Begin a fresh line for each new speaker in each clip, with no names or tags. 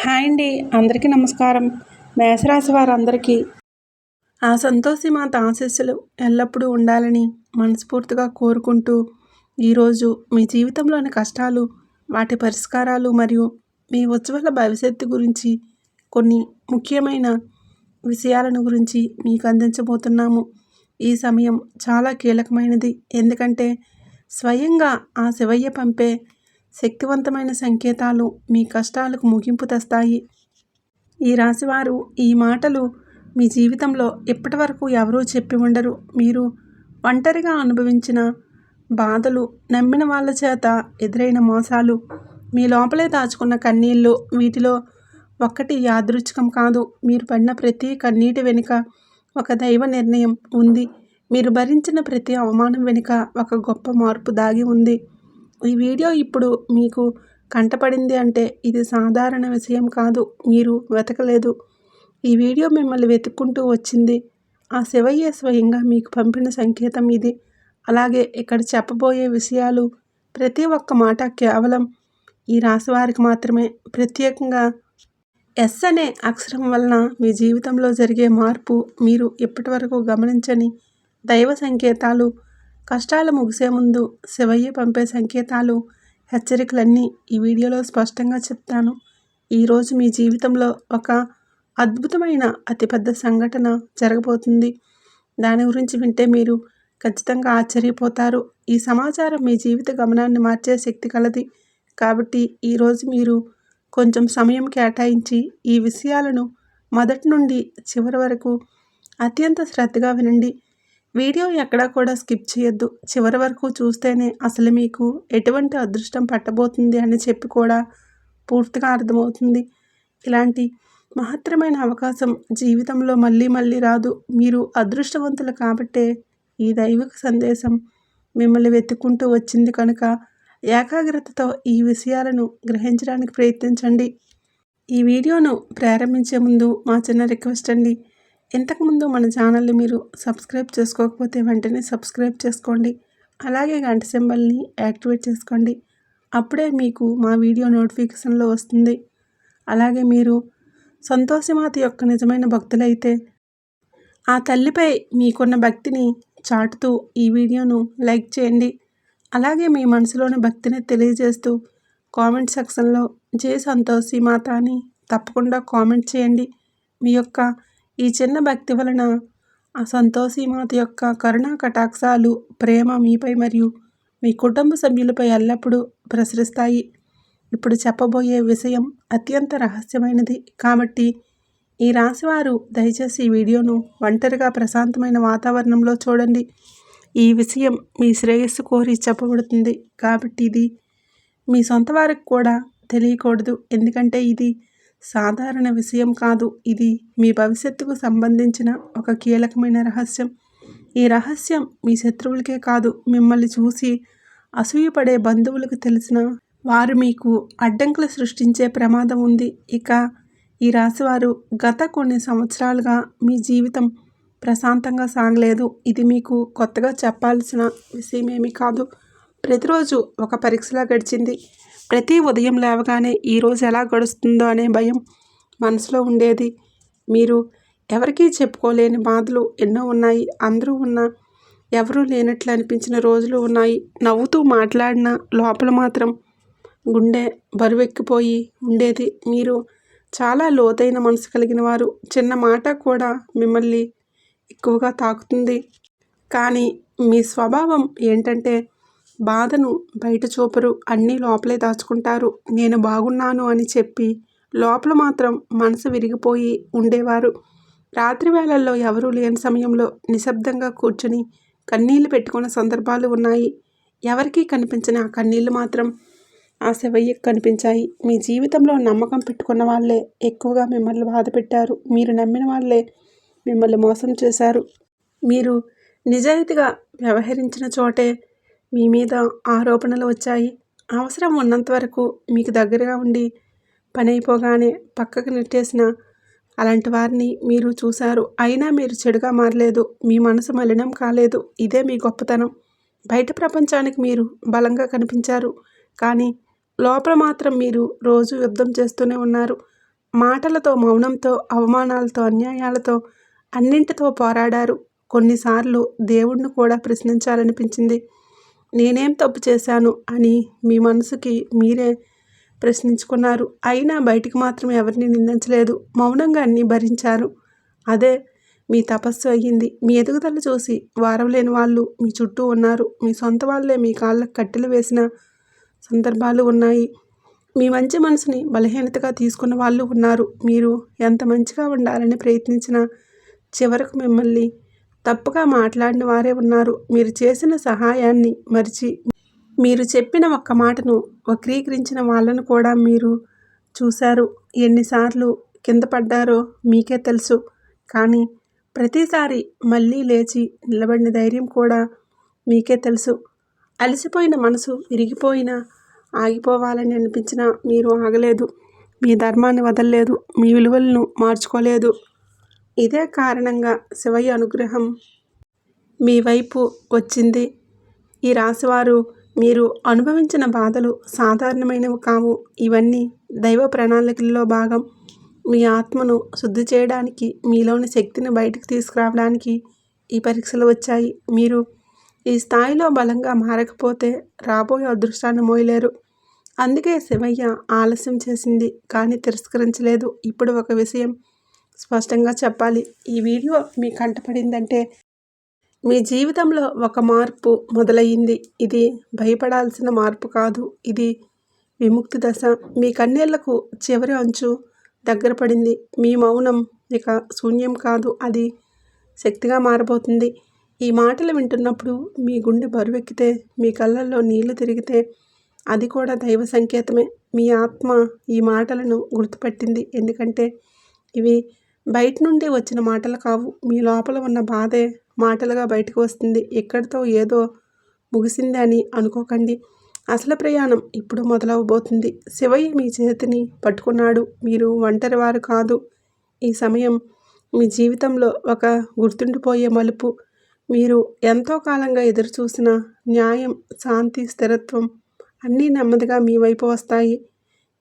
Hi అండి, అందరికీ నమస్కారం. మేషరాశి వారందరికీ ఆ సంతోషి మాత ఆశీస్సులు ఎల్లప్పుడూ ఉండాలని మనస్ఫూర్తిగా కోరుకుంటూ, ఈరోజు మీ జీవితంలోని కష్టాలు, వాటి పరిష్కారాలు మరియు మీ ఉజ్వల భవిష్యత్తు గురించి కొన్ని ముఖ్యమైన విషయాలను గురించి మీకు అందించబోతున్నాము. ఈ సమయం చాలా కీలకమైనది, ఎందుకంటే స్వయంగా ఆ శివయ్య పంపే శక్తివంతమైన సంకేతాలు మీ కష్టాలకు ముగింపు తెస్తాయి. ఈ రాశివారు ఈ మాటలు మీ జీవితంలో ఇప్పటివరకు ఎవరూ చెప్పి ఉండరు. మీరు ఒంటరిగా అనుభవించిన బాధలు, నమ్మిన వాళ్ళ చేత ఎదురైన మోసాలు, మీ లోపలే దాచుకున్న కన్నీళ్ళు, వీటిలో ఒక్కటి యాదృచ్ఛికం కాదు. మీరు పడిన ప్రతి కన్నీటి వెనుక ఒక దైవ నిర్ణయం ఉంది. మీరు భరించిన ప్రతి అవమానం వెనుక ఒక గొప్ప మార్పు దాగి ఉంది. ఈ వీడియో ఇప్పుడు మీకు కంటపడింది అంటే ఇది సాధారణ విషయం కాదు. మీరు వెతకలేదు. ఈ వీడియో మిమ్మల్ని వెతుక్కుంటూ వచ్చింది. ఆ శివయ్య స్వయంగా మీకు పంపిన సంకేతం ఇది. అలాగే ఇక్కడ చెప్పబోయే విషయాలు ప్రతి ఒక్క మాట కేవలం ఈ రాశి వారికి మాత్రమే. ప్రత్యేకంగా ఎస్ అనే అక్షరం వలన మీ జీవితంలో జరిగే మార్పు, మీరు ఇప్పటివరకు గమనించని దైవ సంకేతాలు, కష్టాలు ముగిసే ముందు శివయ్య పంపే సంకేతాలు, హెచ్చరికలన్నీ ఈ వీడియోలో స్పష్టంగా చెప్తాను. ఈరోజు మీ జీవితంలో ఒక అద్భుతమైన అతిపెద్ద సంఘటన జరగబోతుంది. దాని గురించి వింటే మీరు ఖచ్చితంగా ఆశ్చర్యపోతారు. ఈ సమాచారం మీ జీవిత గమనాన్ని మార్చే శక్తి కలది. కాబట్టి ఈరోజు మీరు కొంచెం సమయం కేటాయించి ఈ విషయాలను మొదటి నుండి చివరి వరకు అత్యంత శ్రద్ధగా వినండి. వీడియో ఎక్కడా కూడా స్కిప్ చేయొద్దు. చివరి వరకు చూస్తేనే అసలు మీకు ఎటువంటి అదృష్టం పట్టబోతుంది అని చెప్పి కూడా పూర్తిగా అర్థమవుతుంది. ఇలాంటి మహత్తరమైన అవకాశం జీవితంలో మళ్ళీ మళ్ళీ రాదు. మీరు అదృష్టవంతులు కాబట్టే ఈ దైవిక సందేశం మిమ్మల్ని వెతుక్కుంటూ వచ్చింది కనుక ఏకాగ్రతతో ఈ విషయాలను గ్రహించడానికి ప్రయత్నించండి. ఈ వీడియోను ప్రారంభించే ముందు మా చిన్న రిక్వెస్ట్ అండి. ఇంతకుముందు మన ఛానల్ని మీరు సబ్స్క్రైబ్ చేసుకోకపోతే వెంటనే సబ్స్క్రైబ్ చేసుకోండి. అలాగే గంట సింబల్ని యాక్టివేట్ చేసుకోండి. అప్పుడే మీకు మా వీడియో నోటిఫికేషన్లో వస్తుంది. అలాగే మీరు సంతోషిమాత యొక్క నిజమైన భక్తులైతే ఆ తల్లిపై మీకున్న భక్తిని చాటుతూ ఈ వీడియోను లైక్ చేయండి. అలాగే మీ మనసులోని భక్తిని తెలియజేస్తూ కామెంట్ సెక్షన్లో జై సంతోషిమాత అని తప్పకుండా కామెంట్ చేయండి. మీ యొక్క ఈ చిన్న భక్తి వలన ఆ సంతోషిమాత యొక్క కరుణా కటాక్షాలు, ప్రేమ మీపై మరియు మీ కుటుంబ సభ్యులపై ఎల్లప్పుడూ ప్రసరిస్తాయి. ఇప్పుడు చెప్పబోయే విషయం అత్యంత రహస్యమైనది కాబట్టి ఈ రాశివారు దయచేసి ఈ వీడియోను ఒంటరిగా ప్రశాంతమైన వాతావరణంలో చూడండి. ఈ విషయం మీ శ్రేయస్సు కోరి చెప్పబడుతుంది కాబట్టి ఇది మీ సొంత వారికి కూడా తెలియకూడదు. ఎందుకంటే ఇది సాధారణ విషయం కాదు. ఇది మీ భవిష్యత్తుకు సంబంధించిన ఒక కీలకమైన రహస్యం. ఈ రహస్యం మీ శత్రువులకే కాదు, మిమ్మల్ని చూసి అసూయపడే బంధువులకు తెలిసిన వారు మీకు అడ్డంకులు సృష్టించే ప్రమాదం ఉంది. ఇక ఈ రాశివారు గత కొన్ని సంవత్సరాలుగా మీ జీవితం ప్రశాంతంగా సాగలేదు. ఇది మీకు కొత్తగా చెప్పాల్సిన విషయమేమీ కాదు. ప్రతిరోజు ఒక పరీక్షలా గడిచింది. ప్రతి ఉదయం లేవగానే ఈరోజు ఎలా గడుస్తుందో అనే భయం మనసులో ఉండేది. మీరు ఎవరికీ చెప్పుకోలేని బాధలు ఎన్నో ఉన్నాయి. అందరూ ఉన్నా ఎవరూ లేనట్లు అనిపించిన రోజులు ఉన్నాయి. నవ్వుతూ మాట్లాడిన లోపల మాత్రం గుండె బరువెక్కిపోయి ఉండేది. మీరు చాలా లోతైన మనసు కలిగిన వారు. చిన్న మాట కూడా మిమ్మల్ని ఎక్కువగా తాకుతుంది. కానీ మీ స్వభావం ఏంటంటే బాధను బయట చూపరు, అన్నీ లోపలే దాచుకుంటారు. నేను బాగున్నాను అని చెప్పి లోపల మాత్రం మనసు విరిగిపోయి ఉండేవారు. రాత్రి వేళల్లో ఎవరూ లేని సమయంలో నిశ్శబ్దంగా కూర్చుని కన్నీళ్లు పెట్టుకున్న సందర్భాలు ఉన్నాయి. ఎవరికీ కనిపించిన ఆ కన్నీళ్లు మాత్రం ఆ శివయ్యకు కనిపించాయి. మీ జీవితంలో నమ్మకం పెట్టుకున్న వాళ్ళే ఎక్కువగా మిమ్మల్ని బాధ పెట్టారు. మీరు నమ్మిన వాళ్ళే మిమ్మల్ని మోసం చేశారు. మీరు నిజాయితీగా వ్యవహరించిన చోటే మీ మీద ఆరోపణలు వచ్చాయి. అవసరం ఉన్నంత వరకు మీకు దగ్గరగా ఉండి పని అయిపోగానే పక్కకు నెట్టేసిన అలాంటి వారిని మీరు చూశారు. అయినా మీరు చెడుగా మారలేదు. మీ మనసు మలినం కాలేదు. ఇదే మీ గొప్పతనం. బయట ప్రపంచానికి మీరు బలంగా కనిపించారు. కానీ లోపల మాత్రం మీరు రోజు యుద్ధం చేస్తూనే ఉన్నారు. మాటలతో, మౌనంతో, అవమానాలతో, అన్యాయాలతో, అన్నింటితో పోరాడారు. కొన్నిసార్లు దేవుణ్ణి కూడా ప్రశ్నించాలనిపించింది. నేనేం తప్పు చేశాను అని మీ మనసుకి మీరే ప్రశ్నించుకున్నారు. అయినా బయటికి మాత్రం ఎవరిని నిందించలేదు. మౌనంగా అన్నీ భరించారు. అదే మీ తపస్సు అయ్యింది. మీ ఎదుగుదల చూసి వారవలేని వాళ్ళు మీ చుట్టూ ఉన్నారు. మీ సొంత వాళ్ళే మీ కాళ్ళకు కట్టెలు వేసిన సందర్భాలు ఉన్నాయి. మీ మంచి మనసుని బలహీనతగా తీసుకున్న వాళ్ళు ఉన్నారు. మీరు ఎంత మంచిగా ఉండాలని ప్రయత్నించినా చివరకు మిమ్మల్ని తప్పుగా మాట్లాడిన వారే ఉన్నారు. మీరు చేసిన సహాయాన్ని మరిచి మీరు చెప్పిన ఒక్క మాటను వక్రీకరించిన వాళ్ళను కూడా మీరు చూశారు. ఎన్నిసార్లు కింద పడ్డారో మీకే తెలుసు. కానీ ప్రతిసారి మళ్ళీ లేచి నిలబడిన ధైర్యం కూడా మీకే తెలుసు. అలసిపోయిన మనసు విరిగిపోయినా ఆగిపోవాలని అనిపించినా మీరు ఆగలేదు. మీ ధర్మాన్ని వదలలేదు. మీ విలువలను మార్చుకోలేదు. ఇదే కారణంగా శివయ్య అనుగ్రహం మీ వైపు వచ్చింది. ఈ రాశివారు మీరు అనుభవించిన బాధలు సాధారణమైనవి కావు. ఇవన్నీ దైవ ప్రణాళికల్లో భాగం. మీ ఆత్మను శుద్ధి చేయడానికి, మీలోని శక్తిని బయటకు తీసుకురావడానికి ఈ పరీక్షలు వచ్చాయి. మీరు ఈ స్థాయిలో బలంగా మారకపోతే రాబోయే అదృష్టాన్ని మోయలేరు. అందుకే శివయ్య ఆలస్యం చేసింది కానీ తిరస్కరించలేదు. ఇప్పుడు ఒక విషయం స్పష్టంగా చెప్పాలి. ఈ వీడియో మీ కంటపడిందంటే మీ జీవితంలో ఒక మార్పు మొదలయ్యింది. ఇది భయపడాల్సిన మార్పు కాదు. ఇది విముక్తి దశ. మీ కన్నీళ్లకు చివరి అంచు దగ్గర పడింది. మీ మౌనం ఇక శూన్యం కాదు, అది శక్తిగా మారబోతుంది. ఈ మాటలు వింటున్నప్పుడు మీ గుండె బరువెక్కితే, మీ కళ్ళల్లో నీళ్లు తిరిగితే అది కూడా దైవ సంకేతమే. మీ ఆత్మ ఈ మాటలను గుర్తుపట్టింది. ఎందుకంటే ఇవి బయట నుండి వచ్చిన మాటలు కావు. మీ లోపల ఉన్న బాధే మాటలుగా బయటకు వస్తుంది. ఎక్కడితో ఏదో ముగిసింది అని అనుకోకండి. అసలు ప్రయాణం ఇప్పుడు మొదలవబోతుంది. శివయ్య మీ చేతిని పట్టుకున్నాడు. మీరు ఒంటరివారు కాదు. ఈ సమయం మీ జీవితంలో ఒక గుర్తుండిపోయే మలుపు. మీరు ఎంతో కాలంగా ఎదురుచూసిన న్యాయం, శాంతి, స్థిరత్వం అన్నీ నెమ్మదిగా మీ వైపు వస్తాయి.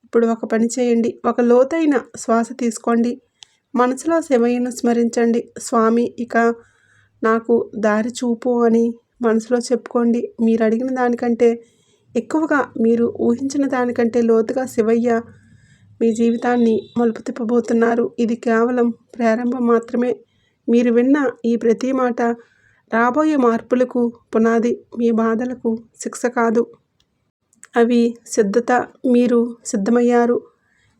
ఇప్పుడు ఒక పని చేయండి. ఒక లోతైన శ్వాస తీసుకోండి. మనసులో శివయ్యను స్మరించండి. స్వామి, ఇక నాకు దారి చూపు అని మనసులో చెప్పుకోండి. మీరు అడిగిన దానికంటే ఎక్కువగా, మీరు ఊహించిన దానికంటే లోతుగా శివయ్య మీ జీవితాన్ని మలుపు తిప్పబోతున్నారు. ఇది కేవలం ప్రారంభం మాత్రమే. మీరు విన్న ఈ ప్రతి మాట రాబోయే మార్పులకు పునాది. మీ బాధలకు శిక్ష కాదు, అవి సిద్ధత. మీరు సిద్ధమయ్యారు.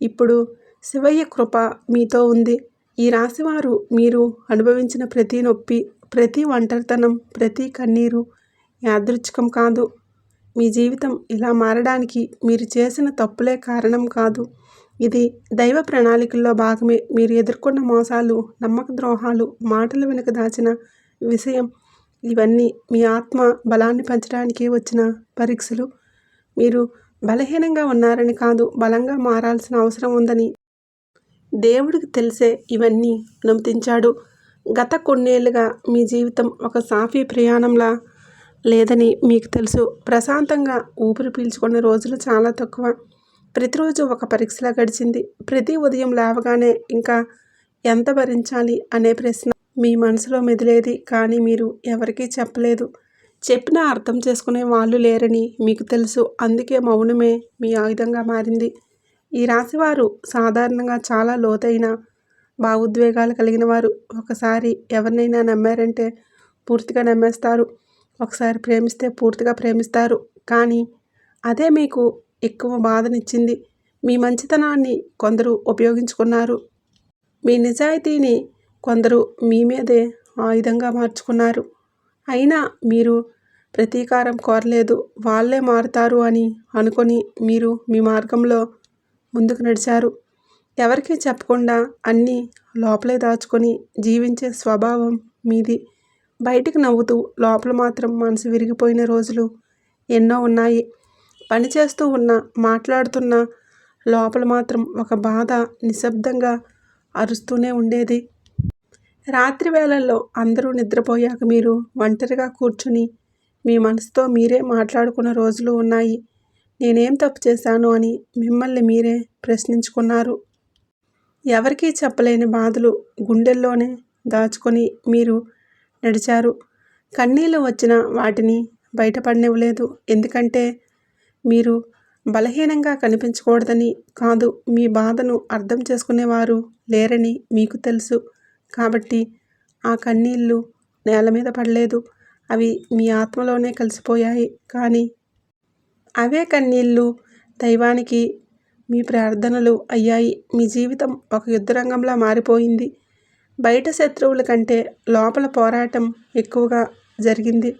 ఇప్పుడు శివయ్య కృప మీతో ఉంది. ఈ రాశివారు మీరు అనుభవించిన ప్రతి నొప్పి, ప్రతి ఒంటరితనం, ప్రతి కన్నీరు యాదృచ్ఛికం కాదు. మీ జీవితం ఇలా మారడానికి మీరు చేసిన తప్పులే కారణం కాదు. ఇది దైవ ప్రణాళికల్లో భాగమే. మీరు ఎదుర్కొన్న మోసాలు, నమ్మక ద్రోహాలు, మాటలు వెనుక దాచిన విషయం, ఇవన్నీ మీ ఆత్మ బలాన్ని పెంచడానికి వచ్చిన పరీక్షలు. మీరు బలహీనంగా ఉన్నారని కాదు, బలంగా మారాల్సిన అవసరం ఉందని దేవుడికి తెలిసే ఇవన్నీ అనుమతించాడు. గత కొన్నేళ్లుగా మీ జీవితం ఒక సాఫీ ప్రయాణంలా లేదని మీకు తెలుసు. ప్రశాంతంగా ఊపిరి పీల్చుకున్న రోజులు చాలా తక్కువ. ప్రతిరోజు ఒక పరీక్షలా గడిచింది. ప్రతి ఉదయం లేవగానే ఇంకా ఎంత భరించాలి అనే ప్రశ్న మీ మనసులో మెదిలేది. కానీ మీరు ఎవరికీ చెప్పలేదు. చెప్పినా అర్థం చేసుకునే వాళ్ళు లేరని మీకు తెలుసు. అందుకే మౌనమే మీ ఆయుధంగా మారింది. ఈ రాశివారు సాధారణంగా చాలా లోతైన భావోద్వేగాలు కలిగిన వారు. ఒకసారి ఎవరినైనా నమ్మారంటే పూర్తిగా నమ్మేస్తారు. ఒకసారి ప్రేమిస్తే పూర్తిగా ప్రేమిస్తారు. కానీ అదే మీకు ఎక్కువ బాధనిచ్చింది. మీ మంచితనాన్ని కొందరు ఉపయోగించుకున్నారు. మీ నిజాయితీని కొందరు మీ మీదే ఆయుధంగా మార్చుకున్నారు. అయినా మీరు ప్రతీకారం కోరలేదు. వాళ్ళే మారుతారు అని అనుకొని మీరు మీ మార్గంలో ముందుకు నడిచారు. ఎవరికీ చెప్పకుండా అన్నీ లోపలే దాచుకొని జీవించే స్వభావం మీది. బయటికి నవ్వుతూ లోపల మాత్రం మనసు విరిగిపోయిన రోజులు ఎన్నో ఉన్నాయి. పని చేస్తూ ఉన్నా, మాట్లాడుతున్నా లోపల మాత్రం ఒక బాధ నిశ్శబ్దంగా అరుస్తూనే ఉండేది. రాత్రి వేళల్లో అందరూ నిద్రపోయాక మీరు ఒంటరిగా కూర్చుని మీ మనసుతో మీరే మాట్లాడుకున్న రోజులు ఉన్నాయి. నేనేం తప్పు చేశాను అని మిమ్మల్ని మీరే ప్రశ్నించుకున్నారు. ఎవరికీ చెప్పలేని బాధలు గుండెల్లోనే దాచుకొని మీరు నడిచారు. కన్నీళ్ళు వచ్చినా వాటిని బయటపడనివ్వలేదు. ఎందుకంటే మీరు బలహీనంగా కనిపించకూడదని కాదు, మీ బాధను అర్థం చేసుకునేవారు లేరని మీకు తెలుసు. కాబట్టి ఆ కన్నీళ్ళు నేల మీద పడలేదు, అవి మీ ఆత్మలోనే కలిసిపోయాయి. కానీ అవే కన్నీళ్ళు దైవానికి మీ ప్రార్థనలు అయ్యాయి. మీ జీవితం ఒక యుద్ధరంగంలా మారిపోయింది. బయట శత్రువుల కంటే లోపల పోరాటం ఎక్కువగా జరిగింది.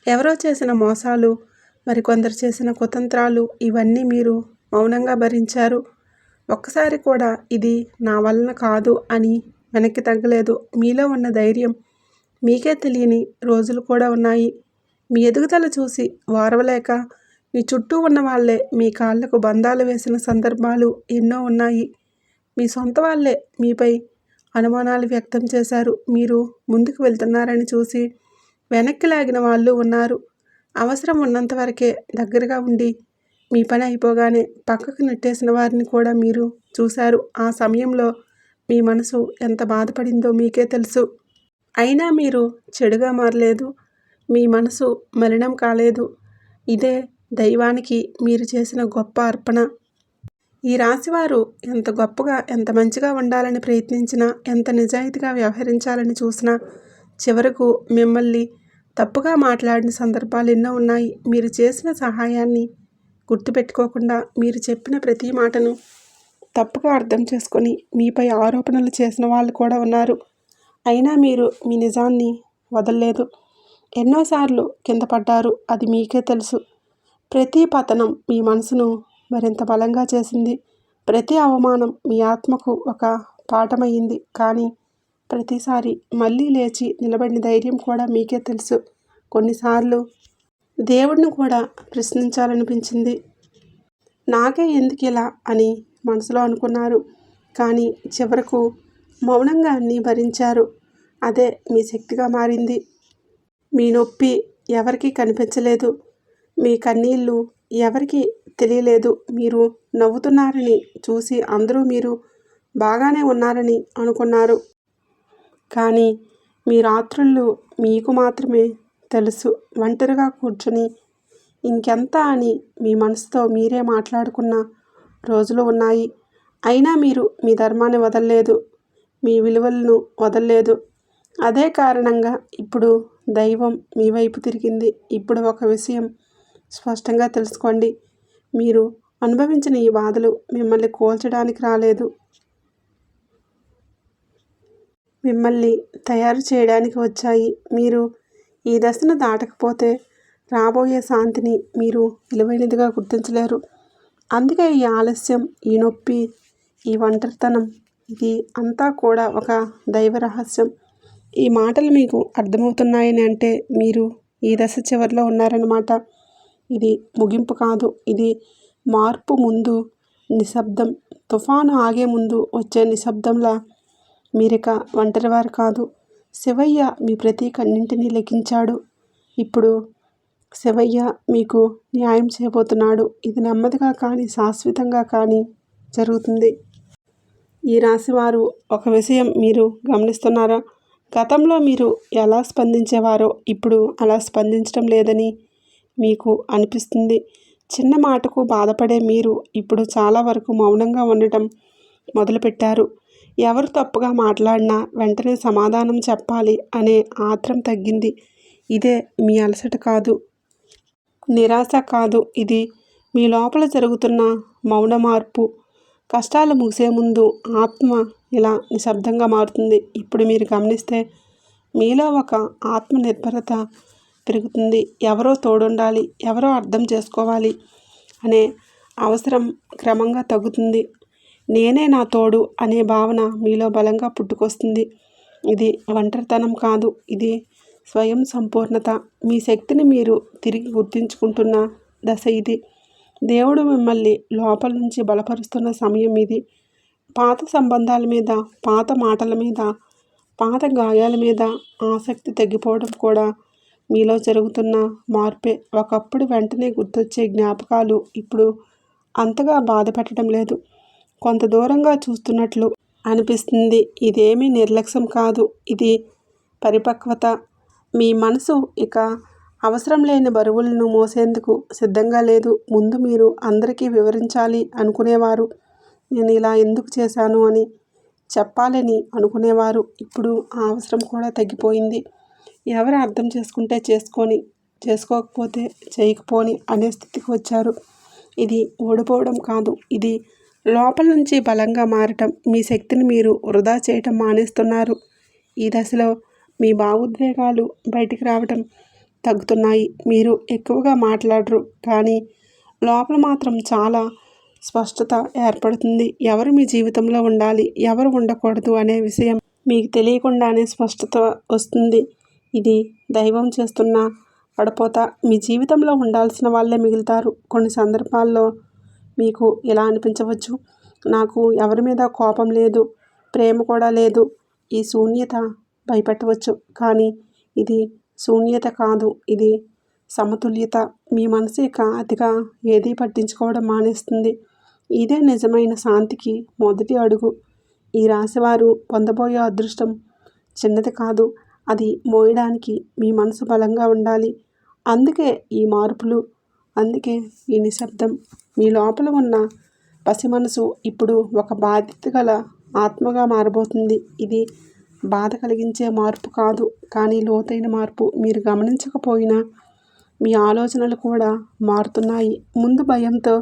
ఎవరో చేసిన మోసాలు, మరికొందరు చేసిన కుతంత్రాలు, ఇవన్నీ మీరు మౌనంగా భరించారు. ఒక్కసారి కూడా ఇది నా వలన కాదు అని వెనక్కి తగ్గలేదు. మీలో ఉన్న ధైర్యం మీకే తెలియని రోజులు కూడా ఉన్నాయి. మీ ఎదుగుదల చూసి ఓర్వలేక మీ చుట్టూ ఉన్న వాళ్ళే మీ కాళ్లకు బంధాలు వేసిన సందర్భాలు ఎన్నో ఉన్నాయి. మీ సొంత వాళ్ళే మీపై అనుమానాలు వ్యక్తం చేశారు. మీరు ముందుకు వెళ్తున్నారని చూసి వెనక్కి లాగిన వాళ్ళు ఉన్నారు. అవసరం ఉన్నంత వరకే దగ్గరగా ఉండి మీ పని అయిపోగానే పక్కకు నెట్టేసిన వారిని కూడా మీరు చూశారు. ఆ సమయంలో మీ మనసు ఎంత బాధపడిందో మీకే తెలుసు. అయినా మీరు చెడుగా మారలేదు. మీ మనసు మలినం కాలేదు. ఇదే దైవానికి మీరు చేసిన గొప్ప అర్పణ. ఈ రాశివారు ఎంత గొప్పగా, ఎంత మంచిగా ఉండాలని ప్రయత్నించినా, ఎంత నిజాయితీగా వ్యవహరించాలని చూసినా చివరకు మిమ్మల్ని తప్పుగా మాట్లాడిన సందర్భాలు ఎన్నో ఉన్నాయి. మీరు చేసిన సహాయాన్ని గుర్తుపెట్టుకోకుండా, మీరు చెప్పిన ప్రతి మాటను తప్పుగా అర్థం చేసుకొని మీపై ఆరోపణలు చేసిన వాళ్ళు కూడా ఉన్నారు. అయినా మీరు మీ నిజాన్ని వదలలేదు. ఎన్నోసార్లు కింద పడ్డారు, అది మీకే తెలుసు. ప్రతి పతనం మీ మనసును మరింత బలంగా చేసింది. ప్రతి అవమానం మీ ఆత్మకు ఒక పాఠమయ్యింది. కానీ ప్రతిసారి మళ్ళీ లేచి నిలబడిన ధైర్యం కూడా మీకే తెలుసు. కొన్నిసార్లు దేవుడిని కూడా ప్రశ్నించాలనిపించింది. నాకే ఎందుకు ఇలా అని మనసులో అనుకున్నారు. కానీ చివరకు మౌనంగా అన్నీ భరించారు. అదే మీ శక్తిగా మారింది. మీ నొప్పి ఎవరికీ కనిపించలేదు. మీ కన్నీళ్ళు ఎవరికీ తెలియలేదు. మీరు నవ్వుతున్నారని చూసి అందరూ మీరు బాగానే ఉన్నారని అనుకున్నారు. కానీ మీ రాత్రుళ్ళు మీకు మాత్రమే తెలుసు. ఒంటరిగా కూర్చుని ఇంకెంత అని మీ మనసుతో మీరే మాట్లాడుకున్న రోజులు ఉన్నాయి. అయినా మీరు మీ ధర్మాన్ని వదలలేదు, మీ విలువలను వదలలేదు. అదే కారణంగా ఇప్పుడు దైవం మీ వైపు తిరిగింది. ఇప్పుడు ఒక విషయం స్పష్టంగా తెలుసుకోండి. మీరు అనుభవించిన ఈ బాధలు మిమ్మల్ని కూల్చడానికి రాలేదు, మిమ్మల్ని తయారు చేయడానికి వచ్చాయి. మీరు ఈ దశను దాటకపోతే రాబోయే శాంతిని మీరు విలువైనదిగా గుర్తించలేరు. అందుకే ఈ ఆలస్యం, ఈ నొప్పి, ఈ ఒంటరితనం, ఇది అంతా కూడా ఒక దైవ రహస్యం. ఈ మాటలు మీకు అర్థమవుతున్నాయని అంటే మీరు ఈ దశ చివరిలో ఉన్నారన్నమాట. ఇది ముగింపు కాదు, ఇది మార్పు ముందు నిశ్శబ్దం. తుఫాను ఆగే ముందు వచ్చే నిశ్శబ్దంలా మీరిక ఒంటరివారు కాదు. శివయ్య మీ ప్రతి కన్నింటినీ లెక్కించాడు. ఇప్పుడు శివయ్య మీకు న్యాయం చేయబోతున్నాడు. ఇది నెమ్మదిగా కానీ శాశ్వతంగా కానీ జరుగుతుంది. ఈ రాశివారు ఒక విషయం మీరు గమనిస్తున్నారా? గతంలో మీరు ఎలా స్పందించేవారో ఇప్పుడు అలా స్పందించడం లేదని మీకు అనిపిస్తుంది. చిన్న మాటకు బాధపడే మీరు ఇప్పుడు చాలా వరకు మౌనంగా ఉండటం మొదలుపెట్టారు. ఎవరు తప్పుగా మాట్లాడినా వెంటనే సమాధానం చెప్పాలి అనే ఆత్రం తగ్గింది. ఇదే మీ అలసట కాదు, నిరాశ కాదు. ఇది మీ లోపల జరుగుతున్న మౌన మార్పు. కష్టాలు ముగిసే ముందు ఆత్మ ఇలా నిశ్శబ్దంగా మారుతుంది. ఇప్పుడు మీరు గమనిస్తే మీలో ఒక ఆత్మనిర్భరత పెరుగుతుంది. ఎవరో తోడుండాలి, ఎవరో అర్థం చేసుకోవాలి అనే అవసరం క్రమంగా తగ్గుతుంది. నేనే నా తోడు అనే భావన మీలో బలంగా పుట్టుకొస్తుంది. ఇది ఒంటరితనం కాదు, ఇది స్వయం సంపూర్ణత. మీ శక్తిని మీరు తిరిగి గుర్తించుకుంటున్న దశ ఇది. దేవుడు మిమ్మల్ని లోపల నుంచి బలపరుస్తున్న సమయం ఇది. పాత సంబంధాల మీద, పాత మాటల మీద, పాత గాయాల మీద ఆసక్తి తగ్గిపోవడం కూడా మీలో జరుగుతున్న మార్పే. ఒకప్పుడు వెంటనే గుర్తొచ్చే జ్ఞాపకాలు ఇప్పుడు అంతగా బాధ పెట్టడం లేదు. కొంత దూరంగా చూస్తున్నట్లు అనిపిస్తుంది. ఇదేమీ నిర్లక్ష్యం కాదు, ఇది పరిపక్వత. మీ మనసు ఇక అవసరం లేని బరువులను మోసేందుకు సిద్ధంగా లేదు. ముందు మీరు అందరికీ వివరించాలి అనుకునేవారు, నేను ఇలా ఎందుకు చేశాను అని చెప్పాలని అనుకునేవారు. ఇప్పుడు ఆ అవసరం కూడా తగ్గిపోయింది. ఎవరు అర్థం చేసుకుంటే చేసుకొని, చేసుకోకపోతే చేయకపోని అనే స్థితికి వచ్చారు. ఇది ఓడిపోవడం కాదు, ఇది లోపల నుంచి బలంగా మారటం. మీ శక్తిని మీరు వృధా చేయటం మానేస్తున్నారు. ఈ దశలో మీ భావోద్వేగాలు బయటికి రావటం తగ్గుతున్నాయి. మీరు ఎక్కువగా మాట్లాడరు, కానీ లోపల మాత్రం చాలా స్పష్టత ఏర్పడుతుంది. ఎవరు మీ జీవితంలో ఉండాలి, ఎవరు ఉండకూడదు అనే విషయం మీకు తెలియకుండానే స్పష్టత వస్తుంది. ఇది దైవం చేస్తున్న పడపోత. మీ జీవితంలో ఉండాల్సిన వాళ్ళే మిగులుతారు. కొన్ని సందర్భాల్లో మీకు ఇలా అనిపించవచ్చు, నాకు ఎవరి మీద కోపం లేదు, ప్రేమ కూడా లేదు. ఈ శూన్యత భయపెట్టవచ్చు, కానీ ఇది శూన్యత కాదు, ఇది సమతుల్యత. మీ మనసు ఇక అతిగా ఏదీ పట్టించుకోవడం మానేస్తుంది. ఇదే నిజమైన శాంతికి మొదటి అడుగు. ఈ రాశివారు పొందబోయే అదృష్టం చిన్నది కాదు, అది మోయడానికి మీ మనసు బలంగా ఉండాలి. అందుకే ఈ మార్పులు, అందుకే ఈ నిశ్శబ్దం. మీ లోపల ఉన్న పసి మనసు ఇప్పుడు ఒక బాధ్యత గల ఆత్మగా మారబోతుంది. ఇది బాధ కలిగించే మార్పు కాదు, కానీ లోతైన మార్పు. మీరు గమనించకపోయినా మీ ఆలోచనలు కూడా మారుతున్నాయి. ముందు భయంతో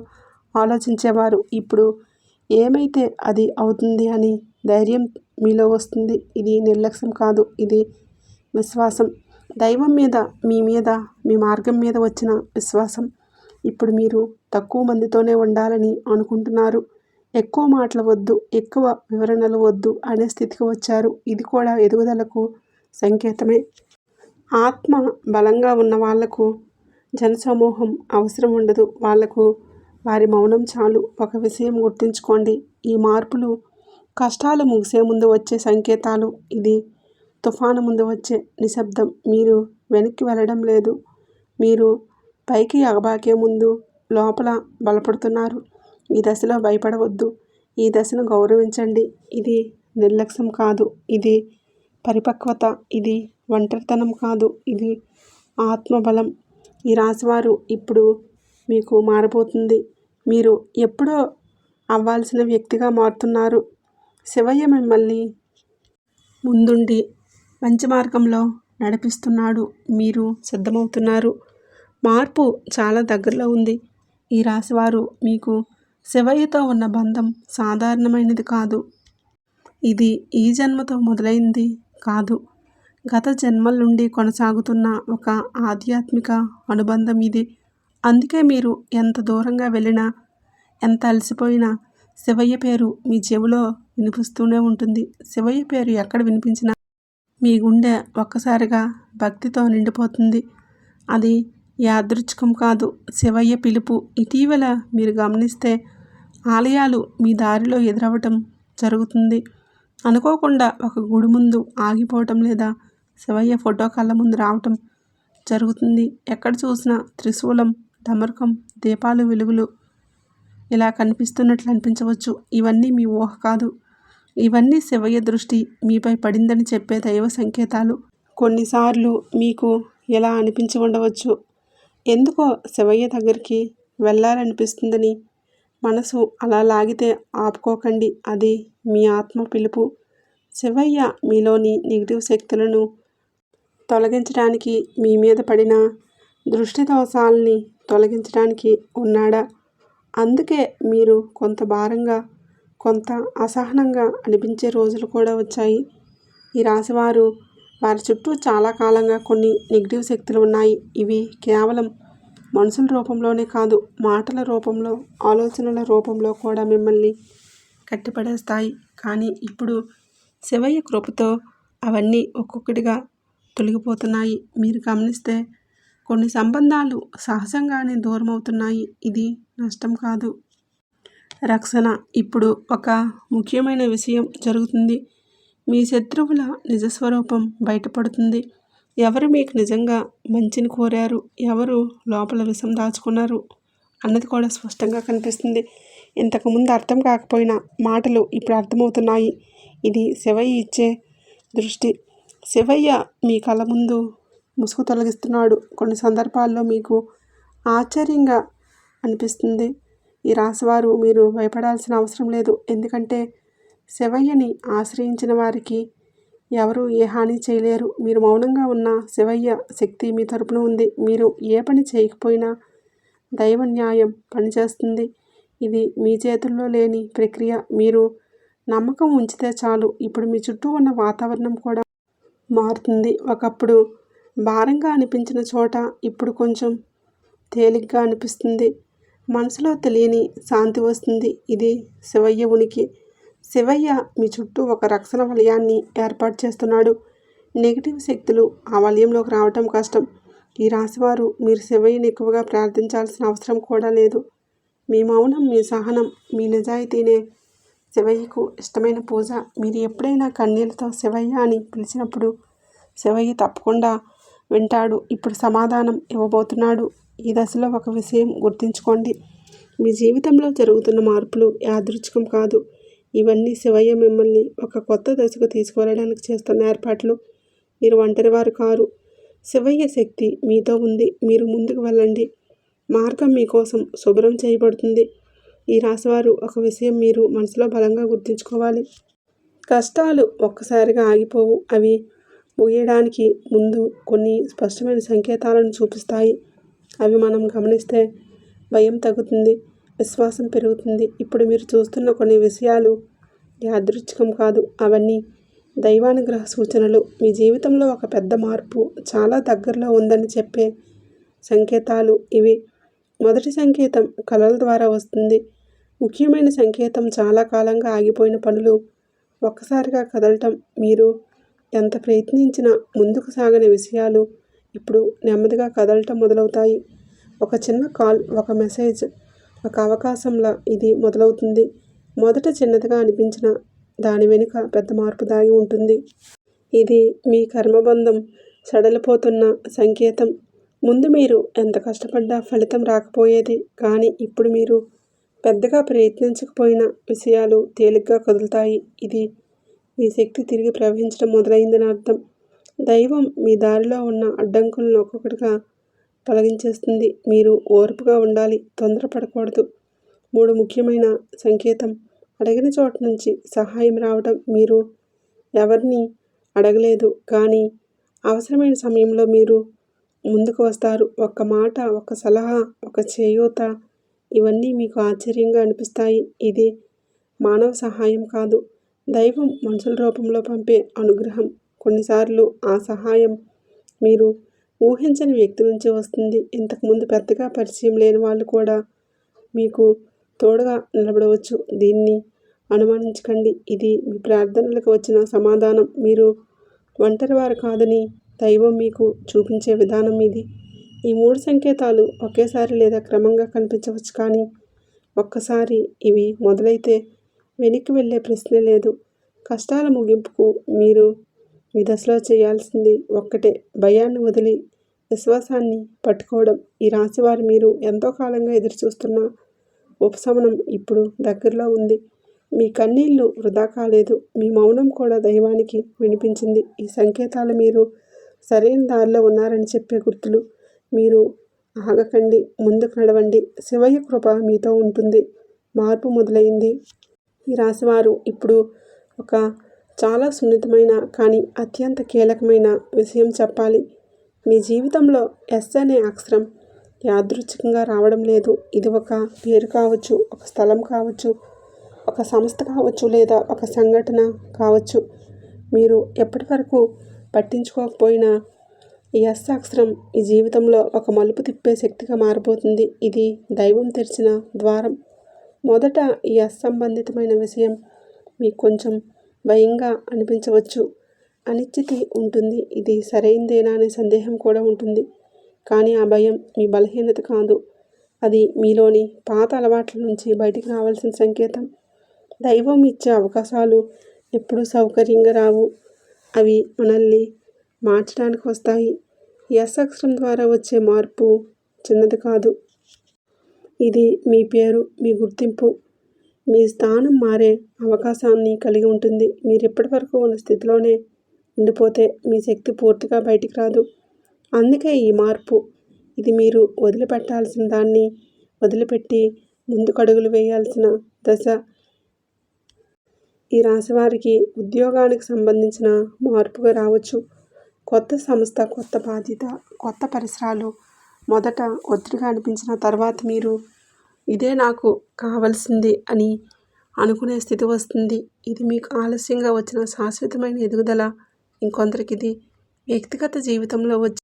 ఆలోచించేవారు, ఇప్పుడు ఏమైతే అది అవుతుంది అని ధైర్యం మీలో వస్తుంది. ఇది నిర్లక్ష్యం కాదు, ఇది విశ్వాసం. దైవం మీద, మీ మీద, మీ మార్గం మీద వచ్చిన విశ్వాసం. ఇప్పుడు మీరు తక్కువ మందితోనే ఉండాలని అనుకుంటున్నారు. ఎక్కువ మాటలు వద్దు, ఎక్కువ వివరణలు వద్దు అనే స్థితికి వచ్చారు. ఇది కూడా ఎదుగుదలకు సంకేతమే. ఆత్మ బలంగా ఉన్న వాళ్లకు జనసమూహం అవసరం ఉండదు. వాళ్లకు వారి మౌనం చాలు. ఒక విషయం గుర్తుంచుకోండి, ఈ మార్పులు కష్టాలు ముగిసే ముందు వచ్చే సంకేతాలు. ఇది తుఫాను ముందు వచ్చే నిశ్శబ్దం. మీరు వెనక్కి వెళ్ళడం లేదు, మీరు పైకి ఎగబాకే ముందు లోపల బలపడుతున్నారు. ఈ దశలో భయపడవద్దు, ఈ దశను గౌరవించండి. ఇది నిర్లక్ష్యం కాదు, ఇది పరిపక్వత. ఇది ఒంటరితనం కాదు, ఇది ఆత్మబలం. ఈ రాశివారు ఇప్పుడు మీకు మారబోతుంది. మీరు ఎప్పుడో అవ్వాల్సిన వ్యక్తిగా మారుతున్నారు. శివయ్య మిమ్మల్ని ముందుండి మంచి మార్గంలో నడిపిస్తున్నాడు. మీరు సిద్ధమవుతున్నారు. మార్పు చాలా దగ్గరలో ఉంది. ఈ రాశివారు, మీకు శివయ్యతో ఉన్న బంధం సాధారణమైనది కాదు. ఇది ఈ జన్మతో మొదలైంది కాదు, గత జన్మల నుండి కొనసాగుతున్న ఒక ఆధ్యాత్మిక అనుబంధం ఇది. అందుకే మీరు ఎంత దూరంగా వెళ్ళినా, ఎంత అలసిపోయినా శివయ్య పేరు మీ చెవిలో వినిపిస్తూనే ఉంటుంది. శివయ్య పేరు ఎక్కడ వినిపించినా మీ గుండె ఒక్కసారిగా భక్తితో నిండిపోతుంది. అది యాదృచ్ఛికం కాదు, శివయ్య పిలుపు. ఇటీవల మీరు గమనిస్తే ఆలయాలు మీ దారిలో ఎదురవ్వటం జరుగుతుంది. అనుకోకుండా ఒక గుడి ముందు ఆగిపోవటం, లేదా శివయ్య ఫోటో కళ్ళ ముందు రావటం జరుగుతుంది. ఎక్కడ చూసినా త్రిశూలం, డమరుకం, దీపాలు, వెలుగులు ఇలా కనిపిస్తున్నట్లు అనిపించవచ్చు. ఇవన్నీ మీ ఊహ కాదు, ఇవన్నీ శివయ్య దృష్టి మీపై పడిందని చెప్పే దైవ సంకేతాలు. కొన్నిసార్లు మీకు ఎలా అనిపించి ఉండవచ్చు, ఎందుకో శివయ్య దగ్గరికి వెళ్ళాలనిపిస్తుందని. మనసు అలా లాగితే ఆపుకోకండి, అది మీ ఆత్మ పిలుపు. శివయ్య మీలోని నెగిటివ్ శక్తులను తొలగించడానికి, మీ మీద పడిన దృష్టి దోషాలని తొలగించడానికి ఉన్నాడా? అందుకే మీరు కొంత భారంగా, కొంత అసహనంగా అనిపించే రోజులు కూడా వచ్చాయి. ఈ రాశివారు, వారి చుట్టూ చాలా కాలంగా కొన్ని నెగిటివ్ శక్తులు ఉన్నాయి. ఇవి కేవలం మనుషుల రూపంలోనే కాదు, మాటల రూపంలో, ఆలోచనల రూపంలో కూడా మిమ్మల్ని కట్టిపడేస్తాయి. కానీ ఇప్పుడు శివయ్య కృపతో అవన్నీ ఒక్కొక్కటిగా తొలగిపోతున్నాయి. మీరు గమనిస్తే కొన్ని సంబంధాలు సహజంగానే దూరం అవుతున్నాయి. ఇది నష్టం కాదు, రక్షణ. ఇప్పుడు ఒక ముఖ్యమైన విషయం జరుగుతుంది. మీ శత్రువుల నిజస్వరూపం బయటపడుతుంది. ఎవరు మీకు నిజంగా మంచిని కోరారు, ఎవరు లోపల విషం దాచుకున్నారు అన్నది కూడా స్పష్టంగా కనిపిస్తుంది. ఇంతకుముందు అర్థం కాకపోయినా మాటలు ఇప్పుడు అర్థమవుతున్నాయి. ఇది శివయ్య ఇచ్చే దృష్టి. శివయ్య మీ కళ్ళ ముందు ముసుగు తొలగిస్తున్నాడు. కొన్ని సందర్భాల్లో మీకు ఆశ్చర్యంగా అనిపిస్తుంది. ఈ రాశివారు మీరు భయపడాల్సిన అవసరం లేదు. ఎందుకంటే శివయ్యని ఆశ్రయించిన వారికి ఎవరు ఏ హాని చేయలేరు. మీరు మౌనంగా ఉన్న శివయ్య శక్తి మీ తరపున ఉంది. మీరు ఏ పని చేయకపోయినా దైవ న్యాయం పనిచేస్తుంది. ఇది మీ చేతుల్లో లేని ప్రక్రియ. మీరు నమ్మకం ఉంచితే చాలు. ఇప్పుడు మీ చుట్టూ ఉన్న వాతావరణం కూడా మారుతుంది. ఒకప్పుడు భారంగా అనిపించిన చోట ఇప్పుడు కొంచెం తేలిగ్గా అనిపిస్తుంది. మనసులో తెలియని శాంతి వస్తుంది. ఇది శివయ్య ఉనికి. శివయ్య మీ చుట్టూ ఒక రక్షణ వలయాన్ని ఏర్పాటు చేస్తున్నాడు. నెగిటివ్ శక్తులు ఆ వలయంలోకి రావటం కష్టం. ఈ రాశివారు మీరు శివయ్యని ఎక్కువగా ప్రార్థించాల్సిన అవసరం కూడా లేదు. మీ మౌనం, మీ సహనం, మీ నిజాయితీనే శివయ్యకు ఇష్టమైన పూజ. మీరు ఎప్పుడైనా కన్నీళ్లతో శివయ్య అని పిలిచినప్పుడు శివయ్య తప్పకుండా వింటాడు. ఇప్పుడు సమాధానం ఇవ్వబోతున్నాడు. ఈ దశలో ఒక విషయం గుర్తుంచుకోండి. మీ జీవితంలో జరుగుతున్న మార్పులు యాదృచ్ఛికం కాదు. ఇవన్నీ శివయ్య మిమ్మల్ని ఒక కొత్త దశకు తీసుకువెళ్ళడానికి చేస్తున్న ఏర్పాట్లు. మీరు ఒంటరివారు కారు. శివయ్య శక్తి మీతో ఉంది. మీరు ముందుకు వెళ్ళండి. మార్గం మీకోసం శుభ్రం చేయబడుతుంది. ఈ రాశివారు ఒక విషయం మీరు మనసులో బలంగా గుర్తుంచుకోవాలి. కష్టాలు ఒక్కసారిగా ఆగిపోవు. అవి ముగియడానికి ముందు కొన్ని స్పష్టమైన సంకేతాలను చూపిస్తాయి. అవి మనం గమనిస్తే భయం తగ్గుతుంది, విశ్వాసం పెరుగుతుంది. ఇప్పుడు మీరు చూస్తున్న కొన్ని విషయాలు యాదృచ్ఛికం కాదు. అవన్నీ దైవానుగ్రహ సూచనలు. మీ జీవితంలో ఒక పెద్ద మార్పు చాలా దగ్గరలో ఉందని చెప్పే సంకేతాలు ఇవి. మొదటి సంకేతం కళల ద్వారా వస్తుంది. ముఖ్యమైన సంకేతం చాలా కాలంగా ఆగిపోయిన పనులు ఒక్కసారిగా కదలటం. మీరు ఎంత ప్రయత్నించినా ముందుకు సాగని విషయాలు ఇప్పుడు నెమ్మదిగా కదలటం మొదలవుతాయి. ఒక చిన్న కాల్, ఒక మెసేజ్, ఒక అవకాశంలా ఇది మొదలవుతుంది. మొదట చిన్నదిగా అనిపించిన దాని వెనుక పెద్ద మార్పు దాగి ఉంటుంది. ఇది మీ కర్మబంధం సడలిపోతున్న సంకేతం. ముందు మీరు ఎంత కష్టపడ్డా ఫలితం రాకపోయేది. కానీ ఇప్పుడు మీరు పెద్దగా ప్రయత్నించకపోయిన విషయాలు తేలిగ్గా కదులుతాయి. ఇది మీ శక్తి తిరిగి ప్రవహించడం మొదలైందని అర్థం. దైవం మీ దారిలో ఉన్న అడ్డంకులను ఒక్కొక్కటిగా తొలగించేస్తుంది. మీరు ఓర్పుగా ఉండాలి, తొందరపడకూడదు. 3 ముఖ్యమైన సంకేతం అడిగిన చోట నుంచి సహాయం రావడం. మీరు ఎవరిని అడగలేదు, కానీ అవసరమైన సమయంలో మీరు ముందుకు వస్తారు. ఒక్క మాట, ఒక సలహా, ఒక చేయూత, ఇవన్నీ మీకు ఆశ్చర్యంగా అనిపిస్తాయి. ఇది మానవ సహాయం కాదు, దైవం మనుషుల రూపంలో పంపే అనుగ్రహం. కొన్నిసార్లు ఆ సహాయం మీరు ఊహించని వ్యక్తి నుంచి వస్తుంది. ఇంతకుముందు పెద్దగా పరిచయం లేని వాళ్ళు కూడా మీకు తోడుగా నిలబడవచ్చు. దీన్ని అనుమానించకండి. ఇది మీ ప్రార్థనలకు వచ్చిన సమాధానం. మీరు ఒంటరివారు కాదని దైవం మీకు చూపించే విధానం ఇది. ఈ 3 సంకేతాలు ఒకేసారి లేదా క్రమంగా కనిపించవచ్చు, కానీ ఒక్కసారి ఇవి మొదలైతే వెనక్కి వెళ్ళే ప్రశ్నే లేదు. కష్టాల ముగింపుకు మీరు ఈ దశలో చేయాల్సింది ఒక్కటే, భయాన్ని వదిలి విశ్వాసాన్ని పట్టుకోవడం. ఈ రాశివారు మీరు ఎంతో కాలంగా ఎదురుచూస్తున్న ఉపశమనం ఇప్పుడు దగ్గరలో ఉంది. మీ కన్నీళ్లు వృధా కాలేదు. మీ మౌనం కూడా దైవానికి వినిపించింది. ఈ సంకేతాలు మీరు సరైన దారిలో ఉన్నారని చెప్పే గుర్తులు. మీరు ఆగకండి, ముందుకు నడవండి. శివయ్య కృప మీతో ఉంటుంది. మార్పు మొదలైంది. ఈ రాశివారు ఇప్పుడు ఒక చాలా సున్నితమైన కానీ అత్యంత కీలకమైన విషయం చెప్పాలి. మీ జీవితంలో ఎస్ అనే అక్షరం యాదృచ్ఛికంగా రావడం లేదు. ఇది ఒక పేరు కావచ్చు, ఒక స్థలం కావచ్చు, ఒక సంస్థ కావచ్చు, లేదా ఒక సంఘటన కావచ్చు. మీరు ఎప్పటి వరకు పట్టించుకోకపోయినా ఈ ఎస్ అక్షరం ఈ జీవితంలో ఒక మలుపు తిప్పే శక్తిగా మారిపోతుంది. ఇది దైవం తెరిచిన ద్వారం. మొదట ఈ ఎస్ సంబంధితమైన విషయం మీకు కొంచెం భయంగా అనిపించవచ్చు. అనిశ్చితి ఉంటుంది. ఇది సరైందేనా అనే సందేహం కూడా ఉంటుంది. కానీ ఆ భయం మీ బలహీనత కాదు. అది మీలోని పాత అలవాట్ల నుంచి బయటికి రావాల్సిన సంకేతం. దైవం ఇచ్చే అవకాశాలు ఎప్పుడూ సౌకర్యంగా రావు. అవి మనల్ని మార్చడానికి వస్తాయి. ఎస్ అక్షరం ద్వారా వచ్చే మార్పు చిన్నది కాదు. ఇది మీ పేరు, మీ గుర్తింపు. మీ స్థానం మారే అవకాశాన్ని కలిగి ఉంటుంది. మీరు ఇప్పటివరకు ఉన్న స్థితిలోనే ఉండిపోతే మీ శక్తి పూర్తిగా బయటికి రాదు. అందుకే ఈ మార్పు. ఇది మీరు వదిలిపెట్టాల్సిన దాన్ని వదిలిపెట్టి ముందుకడుగులు వేయాల్సిన దశ. ఈ రాశివారికి ఉద్యోగానికి సంబంధించిన మార్పుగా రావచ్చు. కొత్త సంస్థ, కొత్త బాధ్యత, కొత్త పరిసరాలు మొదట ఒత్తిడిగా అనిపించిన తర్వాత మీరు ఇదే నాకు కావలసింది అని అనుకునే స్థితి వస్తుంది. ఇది మీకు ఆలస్యంగా వచ్చిన శాశ్వతమైన ఎదుగుదల. ఇంకొందరికి ఇది వ్యక్తిగత జీవితంలో వచ్చే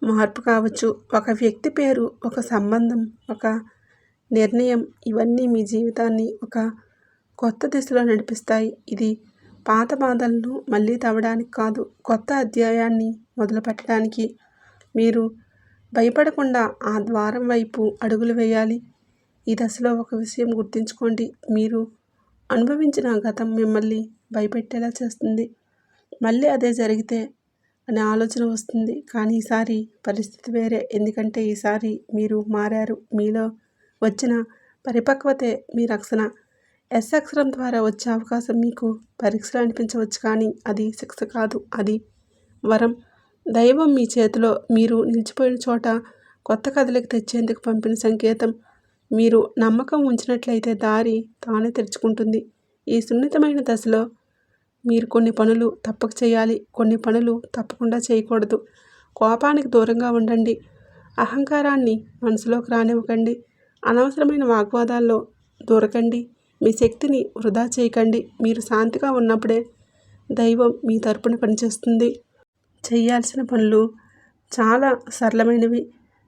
మార్పు కావచ్చు. ఒక వ్యక్తి పేరు, ఒక సంబంధం, ఒక నిర్ణయం ఇవన్నీ మీ జీవితాన్ని ఒక కొత్త దిశలో నడిపిస్తాయి. ఇది పాత బాధలను మళ్ళీ తవ్వడానికి కాదు, కొత్త అధ్యాయాన్ని మొదలుపెట్టడానికి. మీరు భయపడకుండా ఆ ద్వారం వైపు అడుగులు వేయాలి. ఈ దశలో ఒక విషయం గుర్తుంచుకోండి. మీరు అనుభవించిన గతం మిమ్మల్ని భయపెట్టేలా చేస్తుంది. మళ్ళీ అదే జరిగితే అనే ఆలోచన వస్తుంది. కానీ ఈసారి పరిస్థితి వేరే. ఎందుకంటే ఈసారి మీరు మారారు. మీలో వచ్చిన పరిపక్వతే మీ రక్షణ. ఎస్ అక్షరం ద్వారా వచ్చే అవకాశం మీకు పరీక్షలు అనిపించవచ్చు, కానీ అది శిక్ష కాదు, అది వరం. దైవం మీ చేతిలో మీరు నిలిచిపోయిన చోట కొత్త కథలిక తెచ్చేందుకు పంపిన సంకేతం. మీరు నమ్మకం ఉంచినట్లయితే దారి తానే తెరుచుకుంటుంది. ఈ సున్నితమైన దశలో మీరు కొన్ని పనులు తప్పక చేయాలి, కొన్ని పనులు తప్పకుండా చేయకూడదు. కోపానికి దూరంగా ఉండండి. అహంకారాన్ని మనసులోకి రానివ్వకండి. అనవసరమైన వాగ్వాదాల్లో దూరకండి. మీ శక్తిని వృధా చేయకండి. మీరు శాంతిగా ఉన్నప్పుడే దైవం మీ తరపున పనిచేస్తుంది. చేయాల్సిన పనులు చాలా సరళమైనవి.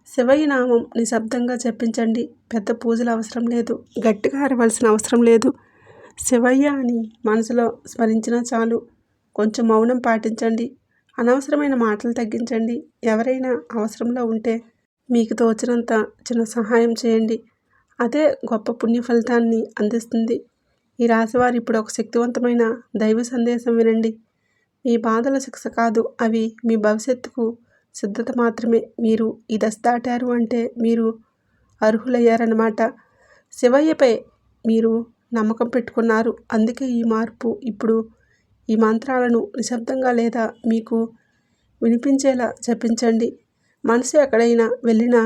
శివయ్య నామం నిశ్శబ్దంగా జపించండి. పెద్ద పూజలు అవసరం లేదు, గట్టిగా అరవలసిన అవసరం లేదు. శివయ్య అని మనసులో స్మరించినా చాలు. కొంచెం మౌనం పాటించండి. అనవసరమైన మాటలు తగ్గించండి. ఎవరైనా అవసరంలో ఉంటే మీకు తోచినంత చిన్న సహాయం చేయండి. అదే గొప్ప పుణ్య ఫలితాన్ని అందిస్తుంది. ఈ రాశివారు ఇప్పుడు ఒక శక్తివంతమైన దైవ సందేశం వినండి. మీ బాధల శిక్ష కాదు, అవి మీ భవిష్యత్తుకు సిద్ధత మాత్రమే. మీరు ఈ దశ దాటారు అంటే మీరు అర్హులయ్యారన్నమాట. శివయ్యపై మీరు నమ్మకం పెట్టుకున్నారు. అందుకే ఈ మార్పు. ఇప్పుడు ఈ మంత్రాలను నిశ్శబ్దంగా లేదా మీకు వినిపించేలా జపించండి. మనసు ఎక్కడైనా వెళ్ళినా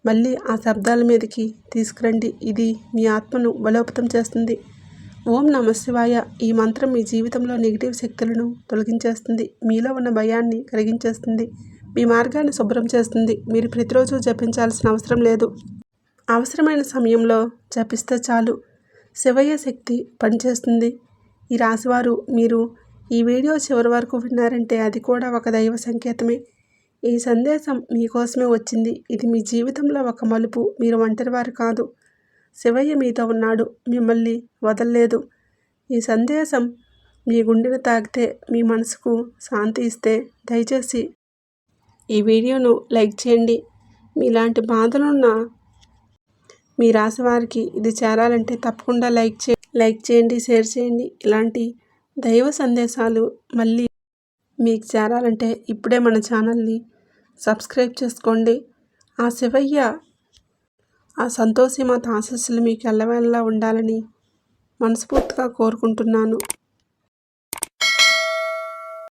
మళ్ళీ ఆ శబ్దాల మీదకి తీసుకురండి. ఇది మీ ఆత్మను బలోపేతం చేస్తుంది. ఓం నమ శివాయ. ఈ మంత్రం మీ జీవితంలో నెగిటివ్ శక్తులను తొలగించేస్తుంది. మీలో ఉన్న భయాన్ని కరిగించేస్తుంది. మీ మార్గాన్ని శుభ్రం చేస్తుంది. మీరు ప్రతిరోజు జపించాల్సిన అవసరం లేదు. అవసరమైన సమయంలో జపిస్తే చాలు. శివయ్య శక్తి పనిచేస్తుంది. ఈ రాశివారు మీరు ఈ వీడియో చివరి వరకు విన్నారంటే అది కూడా ఒక దైవ సంకేతమే. ఈ సందేశం మీకోసమే వచ్చింది. ఇది మీ జీవితంలో ఒక మలుపు. మీరు ఒంటరివారు కాదు. శివయ్య మీతో ఉన్నాడు, మిమ్మల్ని వదలలేదు. ఈ సందేశం మీ గుండెను తాకితే, మీ మనసుకు శాంతి ఇస్తే దయచేసి ఈ వీడియోను లైక్ చేయండి. మీలాంటి బాధలున్న మీ రాశివారికి ఇది చేరాలంటే తప్పకుండా లైక్ చేయండి, షేర్ చేయండి. ఇలాంటి దైవ సందేశాలు మళ్ళీ మీకు చేరాలంటే ఇప్పుడే మన ఛానల్ని సబ్స్క్రైబ్ చేసుకోండి. ఆ శివయ్య, ఆ సంతోషిమాత ఆశీస్సులు మీకు ఎల్లవేళలా ఉండాలని మనస్ఫూర్తిగా కోరుకుంటున్నాను.